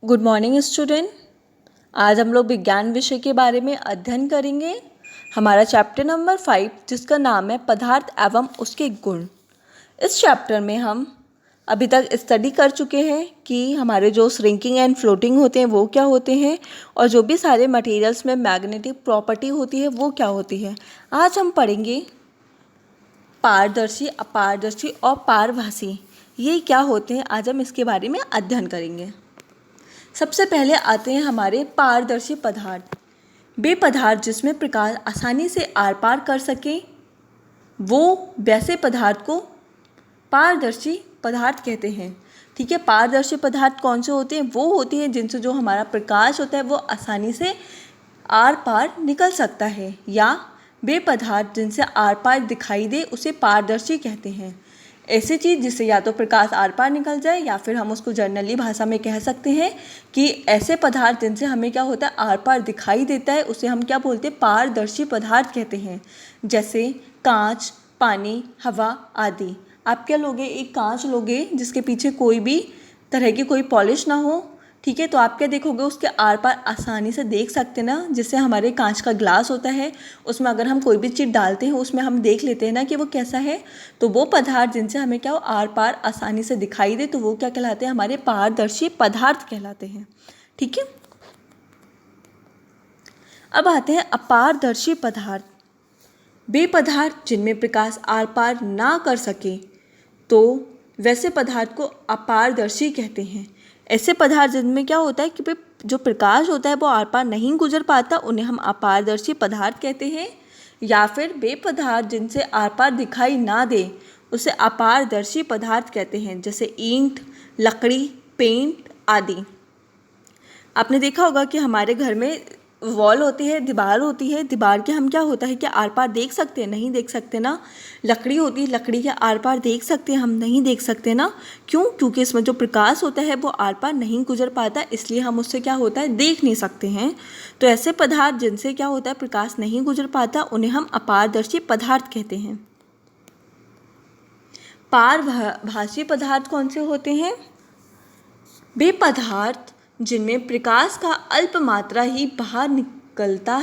Good morning student. आज हम लोग विज्ञान विषय के बारे में अध्ययन करेंगे। हमारा चैप्टर नंबर 5 जिसका नाम है पदार्थ एवं उसके गुण। इस चैप्टर में हम अभी तक स्टडी कर चुके हैं कि हमारे जो श्रिंकिंग एंड फ्लोटिंग होते हैं वो क्या होते हैं और जो भी सारे मटेरियल्स में मैग्नेटिक प्रॉपर्टी होती है वो क्या होती है। आज हम पढ़ेंगे पारदर्शी, अपारदर्शी और पारभासी ये क्या होते हैं। आज हम इसके बारे में अध्ययन करेंगे। सबसे पहले आते हैं हमारे पारदर्शी पदार्थ। वे पदार्थ जिसमें प्रकाश आसानी से आर पार कर सके वो वैसे पदार्थ को पारदर्शी पदार्थ कहते हैं। ठीक है, पारदर्शी पदार्थ कौन से होते हैं? वो होते हैं जिनसे जो हमारा प्रकाश होता है वो आसानी से आर पार निकल सकता है, या वे पदार्थ जिनसे आर पार दिखाई दे उसे पारदर्शी कहते हैं। ऐसी चीज़ जिससे या तो प्रकाश आर पार निकल जाए या फिर हम उसको जर्नली भाषा में कह सकते हैं कि ऐसे पदार्थ जिनसे हमें क्या होता है आर पार दिखाई देता है उसे हम क्या बोलते हैं? पारदर्शी पदार्थ कहते हैं। जैसे कांच, पानी, हवा आदि। आप क्या लोगे? एक कांच लोगे जिसके पीछे कोई भी तरह की कोई पॉलिश ना हो। ठीक है, तो आप क्या देखोगे? उसके आर पार आसानी से देख सकते ना। जैसे हमारे कांच का ग्लास होता है उसमें अगर हम कोई भी चीज़ डालते हैं उसमें हम देख लेते हैं ना कि वो कैसा है। तो वो पदार्थ जिनसे हमें क्या हो आर पार आसानी से दिखाई दे तो वो क्या कहलाते हैं? हमारे पारदर्शी पदार्थ कहलाते हैं। ठीक है, अब आते हैं अपारदर्शी पदार्थ। वे पदार्थ जिनमें प्रकाश आर पार ना कर सके तो वैसे पदार्थ को अपारदर्शी कहते हैं। ऐसे पदार्थ जिनमें क्या होता है कि जो प्रकाश होता है वो आर पार नहीं गुजर पाता उन्हें हम अपारदर्शी पदार्थ कहते हैं। या फिर वे पदार्थ जिनसे आर पार दिखाई ना दे उसे अपारदर्शी पदार्थ कहते हैं। जैसे ईंट, लकड़ी, पेंट आदि। आपने देखा होगा कि हमारे घर में वॉल होती है, दीवार होती है। दीवार के हम क्या होता है कि आर पार देख सकते हैं? नहीं देख सकते ना। लकड़ी होती है, लकड़ी के आर पार देख सकते हैं? हम नहीं देख सकते ना। क्यों? क्योंकि इसमें जो प्रकाश होता है वो आर पार नहीं गुजर पाता, इसलिए हम उससे क्या होता है देख नहीं सकते हैं। तो ऐसे पदार्थ जिनसे क्या होता है प्रकाश नहीं गुजर पाता उन्हें हम अपारदर्शी पदार्थ कहते हैं। पारभासी पदार्थ कौन से होते हैं? वे पदार्थ जिनमें प्रकाश का अल्प मात्रा ही बाहर निकलता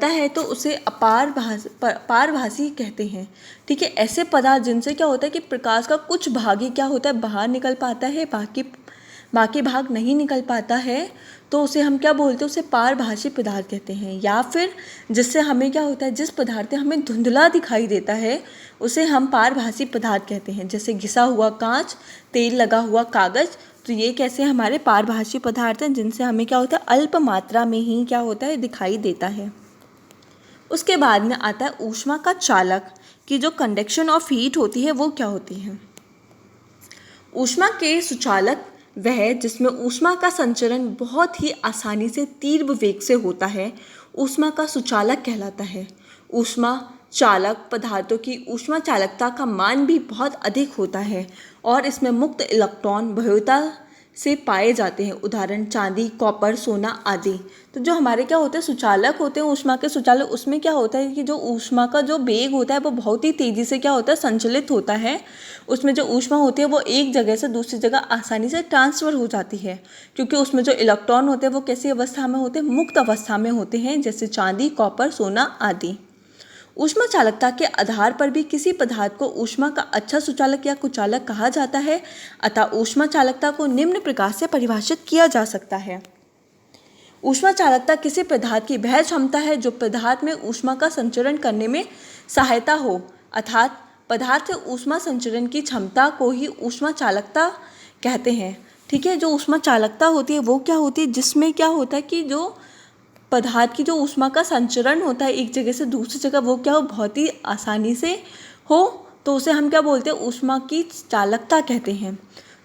है तो उसे पारभासी कहते हैं। ठीक है, ऐसे पदार्थ जिनसे क्या होता है कि प्रकाश का कुछ भाग ही क्या होता है बाहर निकल पाता है, बाकी भाग नहीं निकल पाता है, तो उसे हम क्या बोलते हैं? उसे पारभासी पदार्थ कहते हैं। या फिर जिससे हमें क्या होता है, जिस पदार्थ से हमें धुंधला दिखाई देता है उसे हम पारभासी पदार्थ कहते हैं। जैसे घिसा हुआ कांच, तेल लगा हुआ कागज़। तो ये कैसे हमारे पारभासी पदार्थ हैं जिनसे हमें क्या होता है अल्प मात्रा में ही क्या होता है दिखाई देता है। उसके बाद में आता है ऊष्मा का चालक की जो कंडक्शन ऑफ हीट होती है वो क्या होती है? ऊष्मा के सुचालक वह जिसमें ऊष्मा का संचरण बहुत ही आसानी से तीव्र वेग से होता है ऊष्मा का सुचालक कहलाता है। ऊष्मा चालक पदार्थों की ऊष्मा चालकता का मान भी बहुत अधिक होता है और इसमें मुक्त इलेक्ट्रॉन बहुलता से पाए जाते हैं। उदाहरण चांदी, कॉपर, सोना आदि। तो जो हमारे क्या होते हैं सुचालक होते हैं ऊष्मा के सुचालक, उसमें क्या होता है कि जो ऊष्मा का जो वेग होता है वो बहुत ही तेज़ी से क्या होता है संचलित होता है। उसमें जो ऊष्मा होती है वो एक जगह से दूसरी जगह आसानी से ट्रांसफ़र हो जाती है, क्योंकि उसमें जो इलेक्ट्रॉन होते हैं वो कैसी अवस्था में होते हैं? मुक्त अवस्था में होते हैं, जैसे चांदी, कॉपर, सोना आदि। ऊष्मा चालकता के आधार पर भी किसी पदार्थ को ऊष्मा का अच्छा सुचालक या कुचालक कहा जाता है। अतः ऊष्मा चालकता को निम्न प्रकार से परिभाषित किया जा सकता है। ऊष्मा चालकता किसी पदार्थ की वह क्षमता है जो पदार्थ में ऊष्मा का संचरण करने में सहायता हो, अर्थात पदार्थ से ऊष्मा संचरण की क्षमता को ही ऊष्मा चालकता कहते हैं। ठीक है, जो ऊष्मा चालकता होती है वो क्या होती है? जिसमें क्या होता है कि जो पदार्थ की जो ऊष्मा का संचरण होता है एक जगह से दूसरी जगह वो क्या हो बहुत ही आसानी से हो, तो उसे हम क्या बोलते हैं? ऊष्मा की चालकता कहते हैं।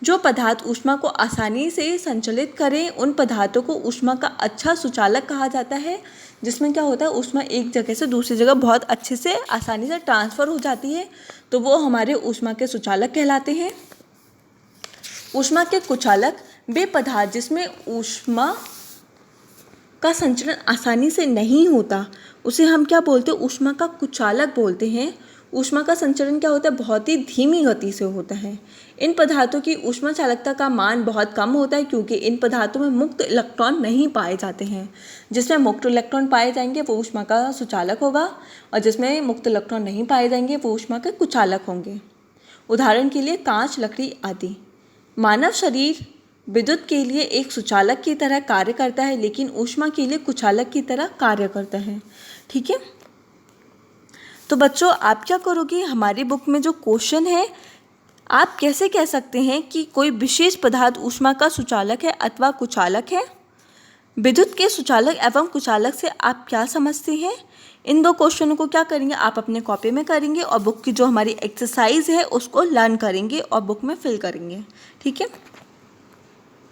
जो पदार्थ ऊष्मा को आसानी से संचलित करें उन पदार्थों को ऊष्मा का अच्छा सुचालक कहा जाता है, जिसमें क्या होता है ऊष्मा एक जगह से दूसरी जगह बहुत अच्छे से आसानी से ट्रांसफ़र हो जाती है, तो वो हमारे ऊष्मा के सुचालक कहलाते हैं। ऊष्मा के कुचालक वे पदार्थ जिसमें ऊष्मा का संचरण आसानी से नहीं होता उसे हम क्या बोलते हैं? ऊष्मा का कुचालक बोलते हैं। ऊष्मा का संचरण क्या होता है, बहुत ही धीमी गति से होता है। इन पदार्थों की ऊष्मा चालकता का मान बहुत कम होता है क्योंकि इन पदार्थों में मुक्त इलेक्ट्रॉन नहीं पाए जाते हैं। जिसमें मुक्त इलेक्ट्रॉन पाए जाएंगे वो ऊष्मा का सुचालक होगा और जिसमें मुक्त इलेक्ट्रॉन नहीं पाए जाएंगे वो ऊष्मा के कुचालक होंगे। उदाहरण के लिए कांच, लकड़ी आदि। मानव शरीर विद्युत के लिए एक सुचालक की तरह कार्य करता है लेकिन ऊष्मा के लिए कुचालक की तरह कार्य करता है। ठीक है, तो बच्चों आप क्या करोगे, हमारी बुक में जो क्वेश्चन है आप कैसे कह सकते हैं कि कोई विशेष पदार्थ ऊष्मा का सुचालक है अथवा कुचालक है। विद्युत के सुचालक एवं कुचालक से आप क्या समझते हैं। इन दो क्वेश्चनों को क्या करेंगे, आप अपने कॉपी में करेंगे और बुक की जो हमारी एक्सरसाइज है उसको लर्न करेंगे और बुक में फिल करेंगे। ठीक है।